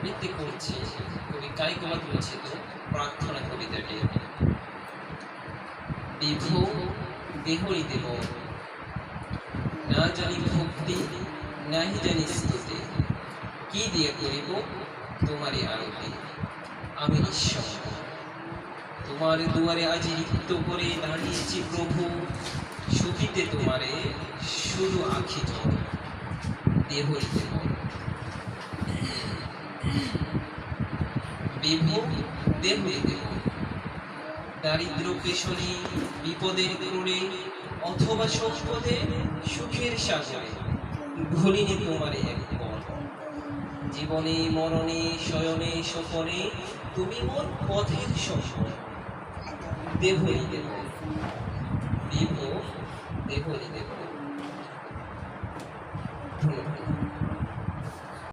আবৃত্তি করছি কবি কাইকবাদ রচিত প্রার্থনা কবিতাটি। বিভো দেহরি দেব, না জানি ভক্তি নাহি জানি স্তুতি, কি দিয়ে করিব তোমারই আরতি। আমি নিঃস্ব, তোমার দুয়ারে আজি রিক্ত করে দাঁড়িয়েছি প্রভু, সুখিতে তোমারে শুধু আখি জল দেহরি দেব। বিভো দেহরি দেব, দারিদ্র পেশনে বিপদের ক্রোড়ে অথবা সম্পদে সুখের সাগরে ভুলিনি তোমারে এক পল। জীবনে মরণে শয়নে স্বপনে তুমি মোর পথের সফল। দেহরি দেব, বিভো দেহরি দেব।